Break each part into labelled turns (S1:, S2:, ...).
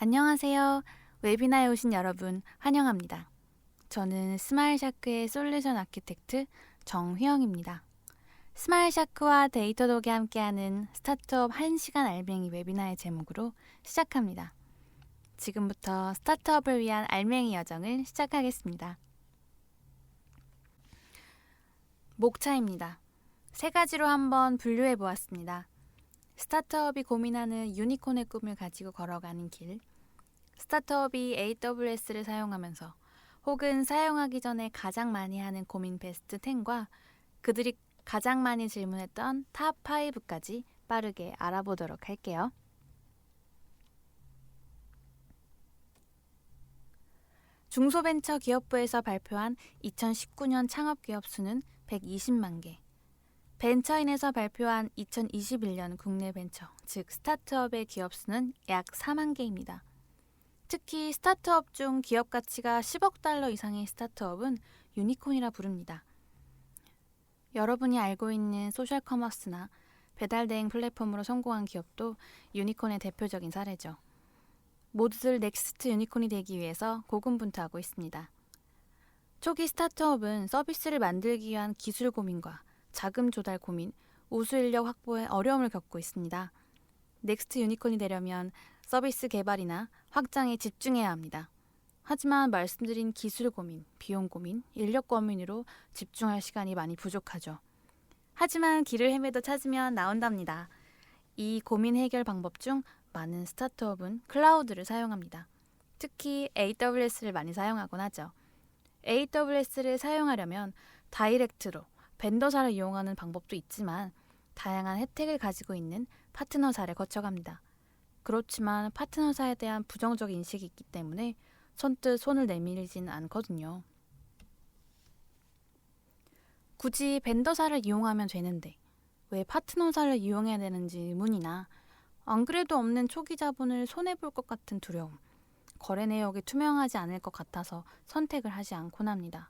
S1: 안녕하세요. 웨비나에 오신 여러분 환영합니다. 저는 스마일샤크의 솔루션 아키텍트 정휘영입니다. 스마일샤크와 데이터독이 함께하는 스타트업 1시간 알맹이 웨비나의 제목으로 시작합니다. 지금부터 스타트업을 위한 알맹이 여정을 시작하겠습니다. 목차입니다. 세 가지로 한번 분류해 보았습니다. 스타트업이 고민하는 유니콘의 꿈을 가지고 걸어가는 길, 스타트업이 AWS를 사용하면서 혹은 사용하기 전에 가장 많이 하는 고민 베스트 10과 그들이 가장 많이 질문했던 탑 5까지 빠르게 알아보도록 할게요. 중소벤처기업부에서 발표한 2019년 창업기업 수는 120만 개, 벤처인에서 발표한 2021년 국내 벤처, 즉 스타트업의 기업 수는 약 4만 개입니다. 특히 스타트업 중 기업 가치가 10억 달러 이상의 스타트업은 유니콘이라 부릅니다. 여러분이 알고 있는 소셜 커머스나 배달 대행 플랫폼으로 성공한 기업도 유니콘의 대표적인 사례죠. 모두들 넥스트 유니콘이 되기 위해서 고군분투하고 있습니다. 초기 스타트업은 서비스를 만들기 위한 기술 고민과 자금 조달 고민, 우수 인력 확보에 어려움을 겪고 있습니다. 넥스트 유니콘이 되려면 서비스 개발이나 확장에 집중해야 합니다. 하지만 말씀드린 기술 고민, 비용 고민, 인력 고민으로 집중할 시간이 많이 부족하죠. 하지만 길을 헤매도 찾으면 나온답니다. 이 고민 해결 방법 중 많은 스타트업은 클라우드를 사용합니다. 특히 AWS를 많이 사용하곤 하죠. AWS를 사용하려면 다이렉트로 벤더사를 이용하는 방법도 있지만 다양한 혜택을 가지고 있는 파트너사를 거쳐갑니다. 그렇지만 파트너사에 대한 부정적 인식이 있기 때문에 선뜻 손을 내밀지는 않거든요. 굳이 벤더사를 이용하면 되는데 왜 파트너사를 이용해야 되는지 의문이나 안 그래도 없는 초기 자본을 손해볼 것 같은 두려움, 거래 내역이 투명하지 않을 것 같아서 선택을 하지 않곤 합니다.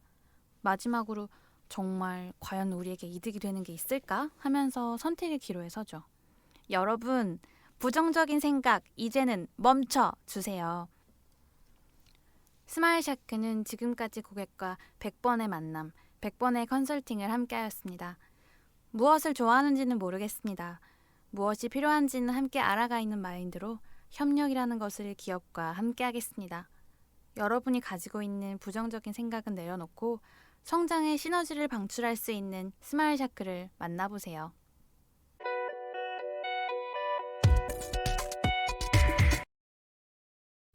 S1: 마지막으로 정말 과연 우리에게 이득이 되는 게 있을까 하면서 선택의 기로에 서죠. 여러분, 부정적인 생각 이제는 멈춰 주세요. 스마일샤크는 지금까지 고객과 100번의 만남, 100번의 컨설팅을 함께하였습니다. 무엇을 좋아하는지는 모르겠습니다. 무엇이 필요한지는 함께 알아가 있는 마인드로 협력이라는 것을 기업과 함께하겠습니다. 여러분이 가지고 있는 부정적인 생각은 내려놓고 성장의 시너지를 방출할 수 있는 스마일샤크를 만나보세요.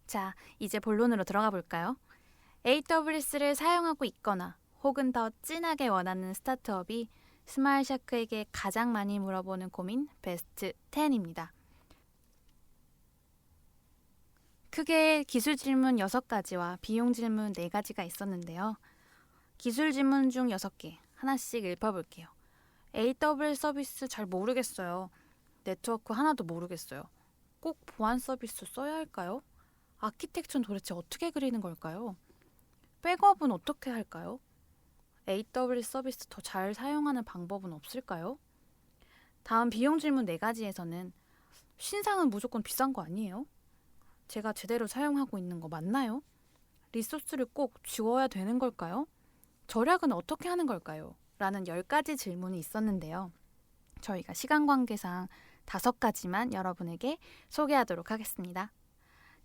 S1: 자, 이제 본론으로 들어가 볼까요? AWS를 사용하고 있거나 혹은 더 진하게 원하는 스타트업이 스마일샤크에게 가장 많이 물어보는 고민 베스트 10입니다. 크게 기술 질문 6가지와 비용 질문 4가지가 있었는데요. 기술 질문 중 6개 하나씩 읊어볼게요. AWS 서비스 잘 모르겠어요. 네트워크 하나도 모르겠어요. 꼭 보안 서비스 써야 할까요? 아키텍처는 도대체 어떻게 그리는 걸까요? 백업은 어떻게 할까요? AWS 서비스 더 잘 사용하는 방법은 없을까요? 다음 비용 질문 4가지에서는 신상은 무조건 비싼 거 아니에요? 제가 제대로 사용하고 있는 거 맞나요? 리소스를 꼭 지워야 되는 걸까요? 절약은 어떻게 하는 걸까요? 라는 10가지 질문이 있었는데요. 저희가 시간 관계상 5가지만 여러분에게 소개하도록 하겠습니다.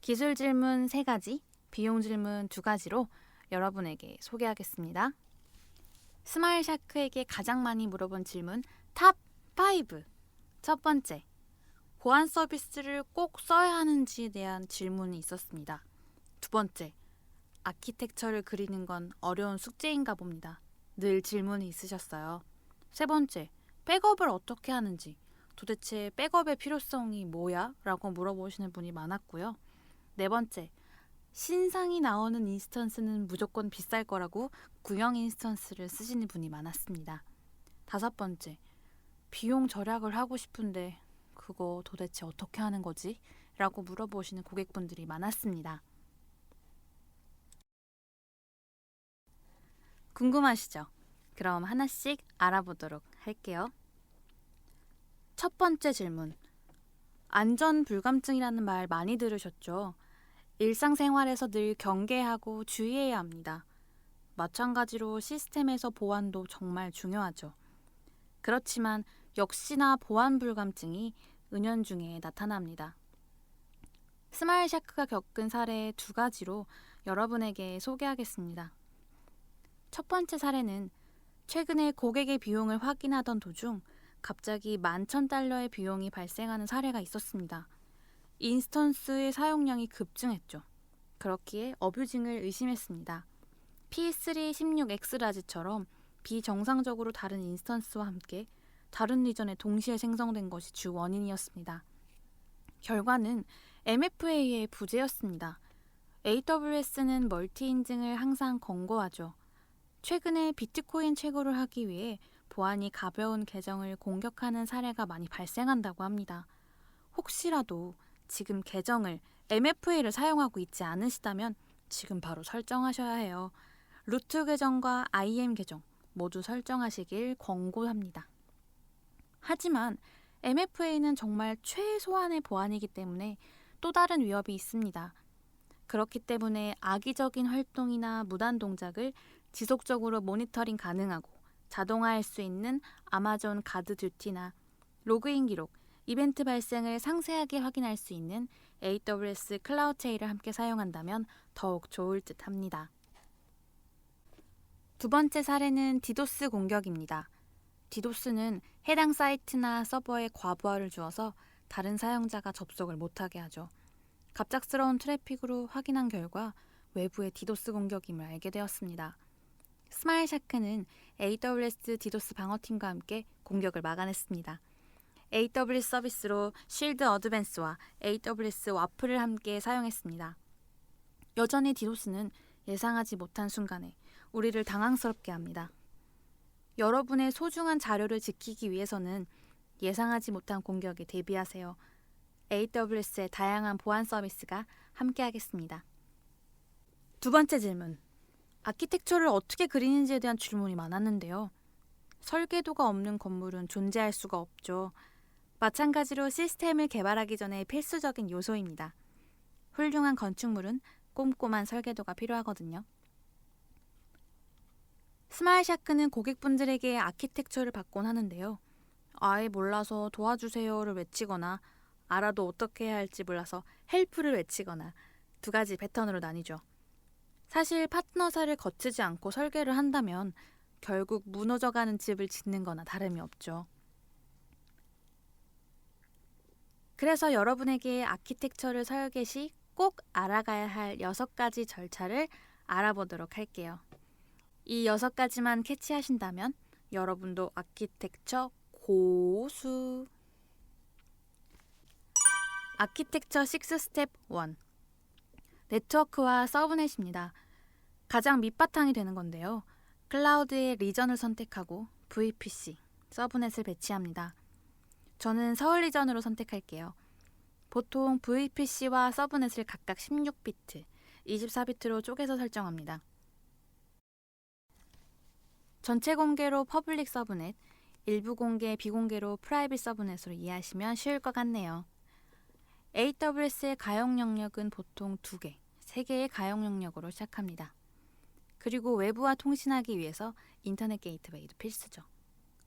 S1: 기술 질문 3가지, 비용 질문 2가지로 여러분에게 소개하겠습니다. 스마일샤크에게 가장 많이 물어본 질문 탑 5. 첫 번째, 보안 서비스를 꼭 써야 하는지에 대한 질문이 있었습니다. 두 번째, 아키텍처를 그리는 건 어려운 숙제인가 봅니다. 늘 질문이 있으셨어요. 세 번째, 백업을 어떻게 하는지, 도대체 백업의 필요성이 뭐야? 라고 물어보시는 분이 많았고요. 네 번째, 신상이 나오는 인스턴스는 무조건 비쌀 거라고 구형 인스턴스를 쓰시는 분이 많았습니다. 다섯 번째, 비용 절약을 하고 싶은데 그거 도대체 어떻게 하는 거지? 라고 물어보시는 고객분들이 많았습니다. 궁금하시죠? 그럼 하나씩 알아보도록 할게요. 첫 번째 질문. 안전 불감증이라는 말 많이 들으셨죠? 일상생활에서 늘 경계하고 주의해야 합니다. 마찬가지로 시스템에서 보안도 정말 중요하죠. 그렇지만 역시나 보안 불감증이 은연중에 나타납니다. 스마일샤크가 겪은 사례 2가지로 여러분에게 소개하겠습니다. 첫 번째 사례는 최근에 고객의 비용을 확인하던 도중 갑자기 $11,000의 비용이 발생하는 사례가 있었습니다. 인스턴스의 사용량이 급증했죠. 그렇기에 어뷰징을 의심했습니다. P3 16X라지처럼 비정상적으로 다른 인스턴스와 함께 다른 리전에 동시에 생성된 것이 주 원인이었습니다. 결과는 MFA의 부재였습니다. AWS는 멀티 인증을 항상 권고하죠. 최근에 비트코인 채굴을 하기 위해 보안이 가벼운 계정을 공격하는 사례가 많이 발생한다고 합니다. 혹시라도 지금 계정을 MFA를 사용하고 있지 않으시다면 지금 바로 설정하셔야 해요. 루트 계정과 IM 계정 모두 설정하시길 권고합니다. 하지만 MFA는 정말 최소한의 보안이기 때문에 또 다른 위협이 있습니다. 그렇기 때문에 악의적인 활동이나 무단 동작을 지속적으로 모니터링 가능하고 자동화할 수 있는 아마존 가드 듀티나 로그인 기록, 이벤트 발생을 상세하게 확인할 수 있는 AWS 클라우드체이를 함께 사용한다면 더욱 좋을 듯 합니다. 두 번째 사례는 디도스 공격입니다. 디도스는 해당 사이트나 서버에 과부하를 주어서 다른 사용자가 접속을 못하게 하죠. 갑작스러운 트래픽으로 확인한 결과 외부의 디도스 공격임을 알게 되었습니다. 스마일샤크는 AWS 디도스 방어팀과 함께 공격을 막아냈습니다. AWS 서비스로 쉴드 어드밴스와 AWS 와플을 함께 사용했습니다. 여전히 디도스는 예상하지 못한 순간에 우리를 당황스럽게 합니다. 여러분의 소중한 자료를 지키기 위해서는 예상하지 못한 공격에 대비하세요. AWS의 다양한 보안 서비스가 함께하겠습니다. 두 번째 질문. 아키텍처를 어떻게 그리는지에 대한 질문이 많았는데요. 설계도가 없는 건물은 존재할 수가 없죠. 마찬가지로 시스템을 개발하기 전에 필수적인 요소입니다. 훌륭한 건축물은 꼼꼼한 설계도가 필요하거든요. 스마일샤크는 고객분들에게 아키텍처를 받곤 하는데요. 아예 몰라서 도와주세요를 외치거나 알아도 어떻게 해야 할지 몰라서 헬프를 외치거나 2가지 패턴으로 나뉘죠. 사실 파트너사를 거치지 않고 설계를 한다면 결국 무너져가는 집을 짓는 거나 다름이 없죠. 그래서 여러분에게 아키텍처를 설계 시 꼭 알아가야 할 6가지 절차를 알아보도록 할게요. 이 6가지만 캐치하신다면 여러분도 아키텍처 고수. 아키텍처 6스텝 1. 네트워크와 서브넷입니다. 가장 밑바탕이 되는 건데요. 클라우드의 리전을 선택하고 VPC, 서브넷을 배치합니다. 저는 서울 리전으로 선택할게요. 보통 VPC와 서브넷을 각각 16비트, 24비트로 쪼개서 설정합니다. 전체 공개로 퍼블릭 서브넷, 일부 공개, 비공개로 프라이빗 서브넷으로 이해하시면 쉬울 것 같네요. AWS의 가용 영역은 보통 2개, 3개의 가용 영역으로 시작합니다. 그리고 외부와 통신하기 위해서 인터넷 게이트웨이도 필수죠.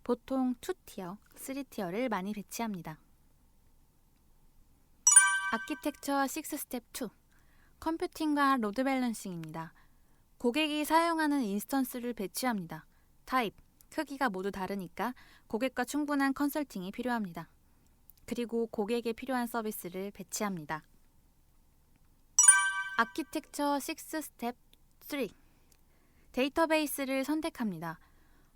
S1: 보통 2티어, 3티어를 많이 배치합니다. 아키텍처 6스텝 2. 컴퓨팅과 로드 밸런싱입니다. 고객이 사용하는 인스턴스를 배치합니다. 타입, 크기가 모두 다르니까 고객과 충분한 컨설팅이 필요합니다. 그리고 고객에 필요한 서비스를 배치합니다. 아키텍처 6스텝 3. 데이터베이스를 선택합니다.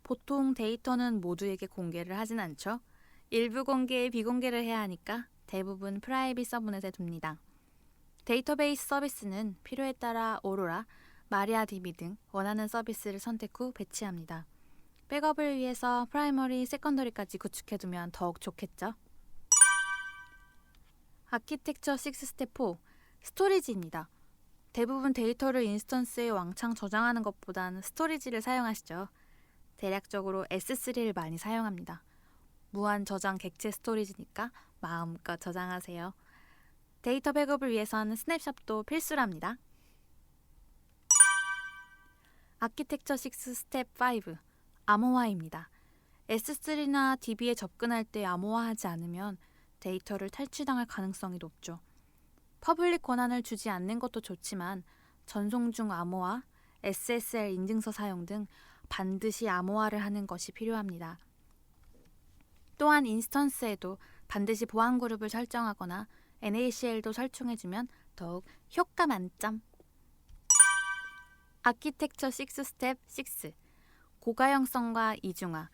S1: 보통 데이터는 모두에게 공개를 하진 않죠. 일부 공개, 비공개를 해야 하니까 대부분 프라이빗 서브넷에 둡니다. 데이터베이스 서비스는 필요에 따라 오로라, 마리아DB 등 원하는 서비스를 선택 후 배치합니다. 백업을 위해서 프라이머리, 세컨더리까지 구축해두면 더욱 좋겠죠? 아키텍처 6스텝 4. 스토리지입니다. 대부분 데이터를 인스턴스에 왕창 저장하는 것보단 스토리지를 사용하시죠. 대략적으로 S3를 많이 사용합니다. 무한 저장 객체 스토리지니까 마음껏 저장하세요. 데이터 백업을 위해선 스냅샷도 필수랍니다. 아키텍처 6 스텝 5 암호화입니다. S3나 DB에 접근할 때 암호화하지 않으면 데이터를 탈취당할 가능성이 높죠. 퍼블릭 권한을 주지 않는 것도 좋지만 전송 중 암호화, SSL 인증서 사용 등 반드시 암호화를 하는 것이 필요합니다. 또한 인스턴스에도 반드시 보안 그룹을 설정하거나 NACL도 설정해주면 더욱 효과 만점! 아키텍처 6 스텝 6 고가형성과 이중화.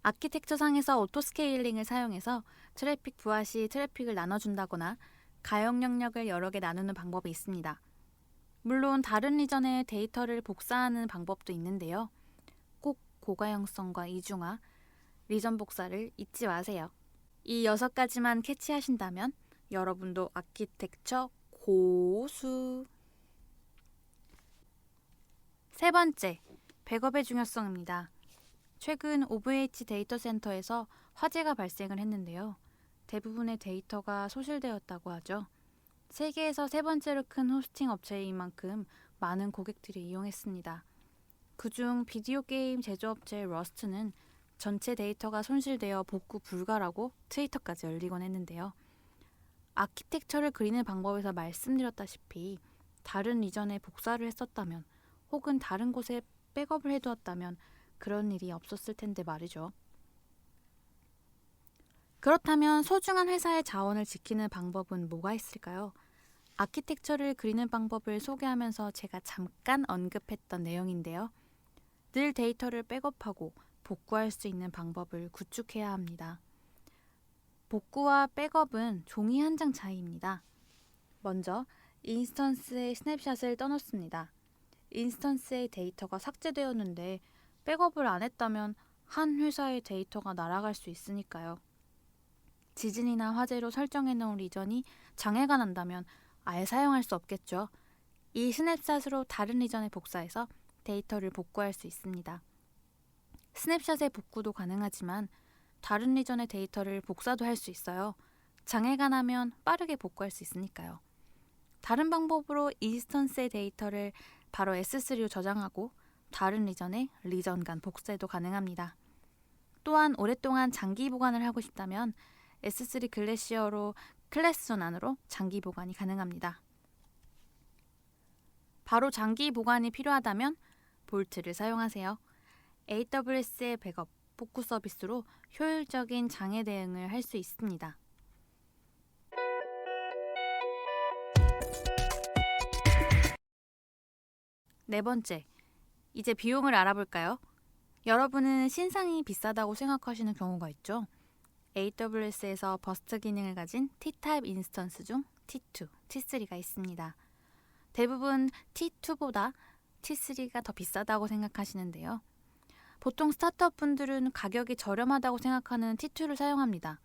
S1: 아키텍처상에서 오토스케일링을 사용해서 트래픽 부하 시 트래픽을 나눠준다거나 가형 영역을 여러 개 나누는 방법이 있습니다. 물론 다른 리전에 데이터를 복사하는 방법도 있는데요. 꼭 고가형성과 이중화, 리전 복사를 잊지 마세요. 이 6가지만 캐치하신다면 여러분도 아키텍처 고수! 세 번째, 백업의 중요성입니다. 최근 OVH 데이터 센터에서 화재가 발생을 했는데요. 대부분의 데이터가 소실되었다고 하죠. 세계에서 세 번째로 큰 호스팅 업체인 만큼 많은 고객들이 이용했습니다. 그중 비디오 게임 제조업체 러스트는 전체 데이터가 손실되어 복구 불가라고 트위터까지 열리곤 했는데요. 아키텍처를 그리는 방법에서 말씀드렸다시피 다른 리전에 복사를 했었다면 혹은 다른 곳에 백업을 해두었다면 그런 일이 없었을 텐데 말이죠. 그렇다면 소중한 회사의 자원을 지키는 방법은 뭐가 있을까요? 아키텍처를 그리는 방법을 소개하면서 제가 잠깐 언급했던 내용인데요. 늘 데이터를 백업하고 복구할 수 있는 방법을 구축해야 합니다. 복구와 백업은 종이 한 장 차이입니다. 먼저 인스턴스의 스냅샷을 떠놓습니다. 인스턴스의 데이터가 삭제되었는데 백업을 안 했다면 한 회사의 데이터가 날아갈 수 있으니까요. 지진이나 화재로 설정해놓은 리전이 장애가 난다면 아예 사용할 수 없겠죠. 이 스냅샷으로 다른 리전에 복사해서 데이터를 복구할 수 있습니다. 스냅샷의 복구도 가능하지만 다른 리전의 데이터를 복사도 할 수 있어요. 장애가 나면 빠르게 복구할 수 있으니까요. 다른 방법으로 인스턴스의 데이터를 바로 S3로 저장하고 다른 리전에 리전 간 복사도 가능합니다. 또한 오랫동안 장기 보관을 하고 싶다면 S3 글래시어로 클래스존 안으로 장기 보관이 가능합니다. 바로 장기 보관이 필요하다면 볼트를 사용하세요. AWS의 백업, 복구 서비스로 효율적인 장애 대응을 할 수 있습니다. 네 번째, 이제 비용을 알아볼까요? 여러분은 신상이 비싸다고 생각하시는 경우가 있죠. AWS에서 버스트 기능을 가진 T-타입 인스턴스 중 T2, T3가 있습니다. 대부분 T2보다 T3가 더 비싸다고 생각하시는데요. 보통 스타트업 분들은 가격이 저렴하다고 생각하는 T2를 사용합니다.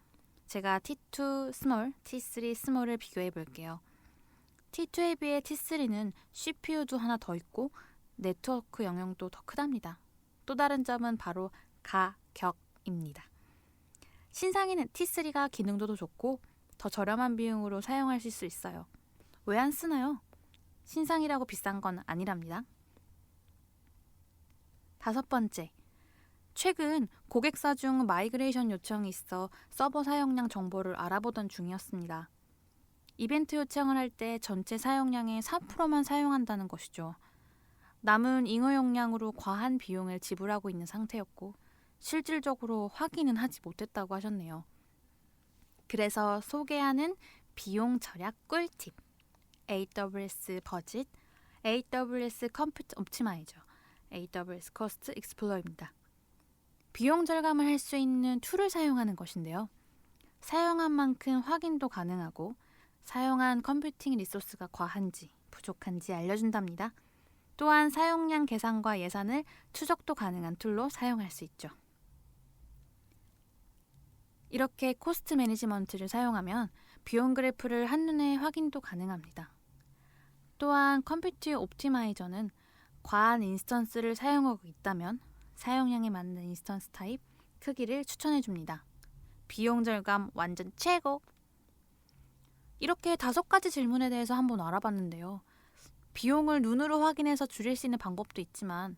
S1: 제가 T2 스몰, T3 스몰을 비교해 볼게요. T2에 비해 T3는 CPU도 하나 더 있고 네트워크 영역도 더 크답니다. 또 다른 점은 바로 가격입니다. 신상인 T3가 기능도 더 좋고 더 저렴한 비용으로 사용하실 수 있어요. 왜 안 쓰나요? 신상이라고 비싼 건 아니랍니다. 다섯 번째, 최근 고객사 중 마이그레이션 요청이 있어 서버 사용량 정보를 알아보던 중이었습니다. 이벤트 요청을 할 때 전체 사용량의 4%만 사용한다는 것이죠. 남은 잉여 용량으로 과한 비용을 지불하고 있는 상태였고 실질적으로 확인은 하지 못했다고 하셨네요. 그래서 소개하는 비용 절약 꿀팁, AWS 버짓, AWS 컴퓨트 옵티마이저, AWS 코스트 익스플로어입니다. 비용 절감을 할 수 있는 툴을 사용하는 것인데요. 사용한 만큼 확인도 가능하고 사용한 컴퓨팅 리소스가 과한지 부족한지 알려준답니다. 또한 사용량 계산과 예산을 추적도 가능한 툴로 사용할 수 있죠. 이렇게 코스트 매니지먼트를 사용하면 비용 그래프를 한눈에 확인도 가능합니다. 또한 컴퓨트 옵티마이저는 과한 인스턴스를 사용하고 있다면 사용량에 맞는 인스턴스 타입, 크기를 추천해 줍니다. 비용 절감 완전 최고! 이렇게 5가지 질문에 대해서 한번 알아봤는데요. 비용을 눈으로 확인해서 줄일 수 있는 방법도 있지만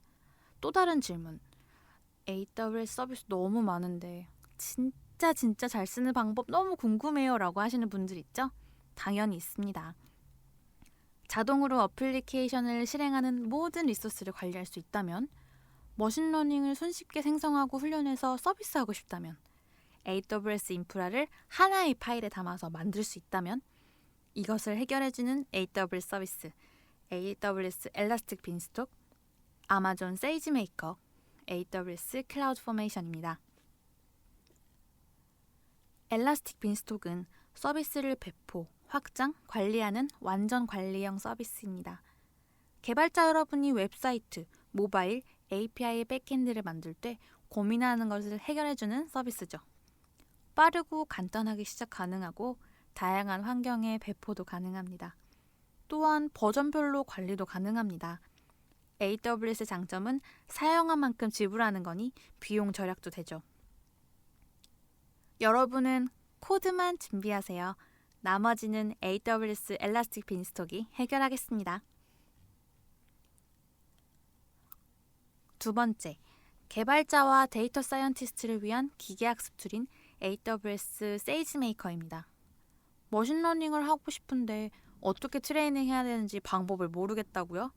S1: 또 다른 질문. AWS 서비스 너무 많은데 진짜 잘 쓰는 방법 너무 궁금해요 라고 하시는 분들 있죠? 당연히 있습니다. 자동으로 어플리케이션을 실행하는 모든 리소스를 관리할 수 있다면, 머신러닝을 손쉽게 생성하고 훈련해서 서비스하고 싶다면, AWS 인프라를 하나의 파일에 담아서 만들 수 있다면, 이것을 해결해주는 AWS 서비스, AWS 엘라스틱 빈스톡, 아마존 세이지메이커, AWS 클라우드 포메이션입니다. 엘라스틱 빈스톡은 서비스를 배포, 확장, 관리하는 완전 관리형 서비스입니다. 개발자 여러분이 웹사이트, 모바일, API의 백엔드를 만들 때 고민하는 것을 해결해주는 서비스죠. 빠르고 간단하게 시작 가능하고 다양한 환경에 배포도 가능합니다. 또한 버전별로 관리도 가능합니다. AWS 장점은 사용한 만큼 지불하는 거니 비용 절약도 되죠. 여러분은 코드만 준비하세요. 나머지는 AWS 엘라스틱 빈스톡이 해결하겠습니다. 두 번째, 개발자와 데이터 사이언티스트를 위한 기계학습 툴인 AWS 세이지메이커입니다. 머신러닝을 하고 싶은데 어떻게 트레이닝 해야 되는지 방법을 모르겠다고요?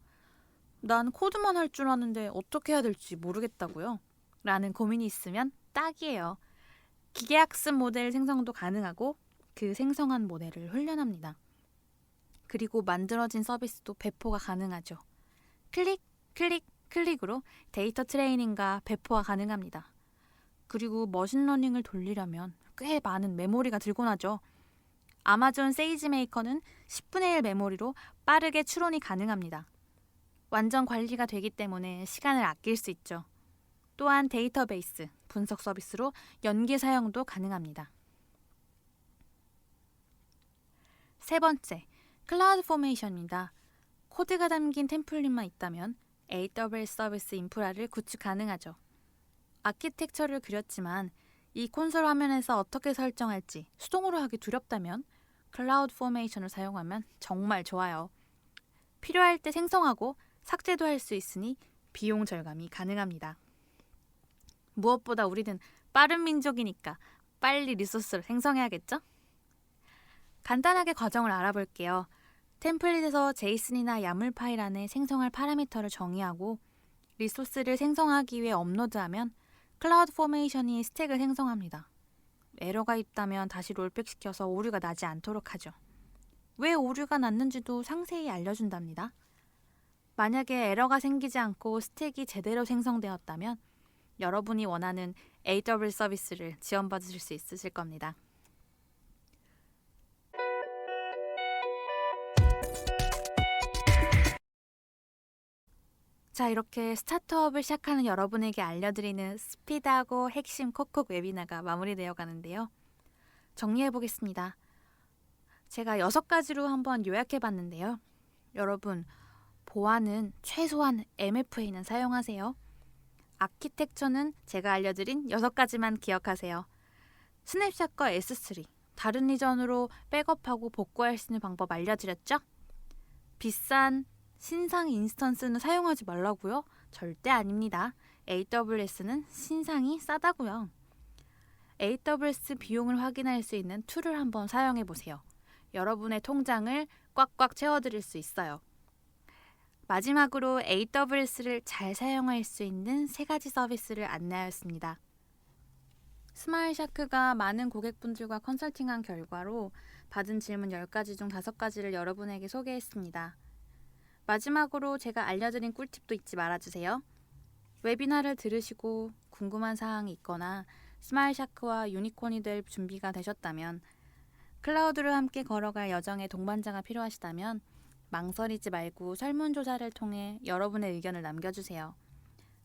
S1: 난 코드만 할 줄 아는데 어떻게 해야 될지 모르겠다고요? 라는 고민이 있으면 딱이에요. 기계학습 모델 생성도 가능하고 그 생성한 모델을 훈련합니다. 그리고 만들어진 서비스도 배포가 가능하죠. 클릭, 클릭, 클릭으로 데이터 트레이닝과 배포가 가능합니다. 그리고 머신러닝을 돌리려면 꽤 많은 메모리가 들고나죠. 아마존 세이지메이커는 10분의 1 메모리로 빠르게 추론이 가능합니다. 완전 관리가 되기 때문에 시간을 아낄 수 있죠. 또한 데이터베이스, 분석 서비스로 연계 사용도 가능합니다. 세 번째, 클라우드 포메이션입니다. 코드가 담긴 템플릿만 있다면 AWS 서비스 인프라를 구축 가능하죠. 아키텍처를 그렸지만 이 콘솔 화면에서 어떻게 설정할지 수동으로 하기 두렵다면 클라우드 포메이션을 사용하면 정말 좋아요. 필요할 때 생성하고 삭제도 할 수 있으니 비용 절감이 가능합니다. 무엇보다 우리는 빠른 민족이니까 빨리 리소스를 생성해야겠죠? 간단하게 과정을 알아볼게요. 템플릿에서 제이슨이나 야물 파일 안에 생성할 파라미터를 정의하고 리소스를 생성하기 위해 업로드하면 클라우드 포메이션이 스택을 생성합니다. 에러가 있다면 다시 롤백시켜서 오류가 나지 않도록 하죠. 왜 오류가 났는지도 상세히 알려준답니다. 만약에 에러가 생기지 않고 스택이 제대로 생성되었다면 여러분이 원하는 AWS 서비스를 지원받으실 수 있으실 겁니다. 자, 이렇게 스타트업을 시작하는 여러분에게 알려드리는 스피드하고 핵심 콕콕 웨비나가 마무리되어 가는데요. 정리해보겠습니다. 제가 6가지로 한번 요약해봤는데요. 여러분, 보안은 최소한 MFA는 사용하세요. 아키텍처는 제가 알려드린 6가지만 기억하세요. 스냅샷과 S3, 다른 리전으로 백업하고 복구할 수 있는 방법 알려드렸죠? 비싼 신상 인스턴스는 사용하지 말라고요? 절대 아닙니다. AWS는 신상이 싸다고요. AWS 비용을 확인할 수 있는 툴을 한번 사용해 보세요. 여러분의 통장을 꽉꽉 채워드릴 수 있어요. 마지막으로 AWS를 잘 사용할 수 있는 3가지 서비스를 안내하였습니다. 스마일샤크가 많은 고객분들과 컨설팅한 결과로 받은 질문 10가지 중 5가지를 여러분에게 소개했습니다. 마지막으로 제가 알려드린 꿀팁도 잊지 말아주세요. 웨비나를 들으시고 궁금한 사항이 있거나 스마일샤크와 유니콘이 될 준비가 되셨다면, 클라우드를 함께 걸어갈 여정의 동반자가 필요하시다면 망설이지 말고 설문조사를 통해 여러분의 의견을 남겨주세요.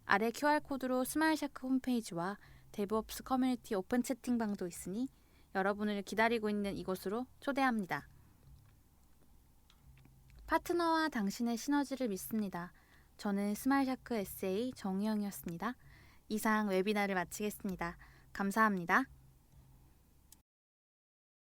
S1: 아래 QR코드로 스마일샤크 홈페이지와 데브옵스 커뮤니티 오픈 채팅방도 있으니 여러분을 기다리고 있는 이곳으로 초대합니다. 파트너와 당신의 시너지를 믿습니다. 저는 스마일샤크 SA 정희영이었습니다. 이상 웨비나를 마치겠습니다. 감사합니다.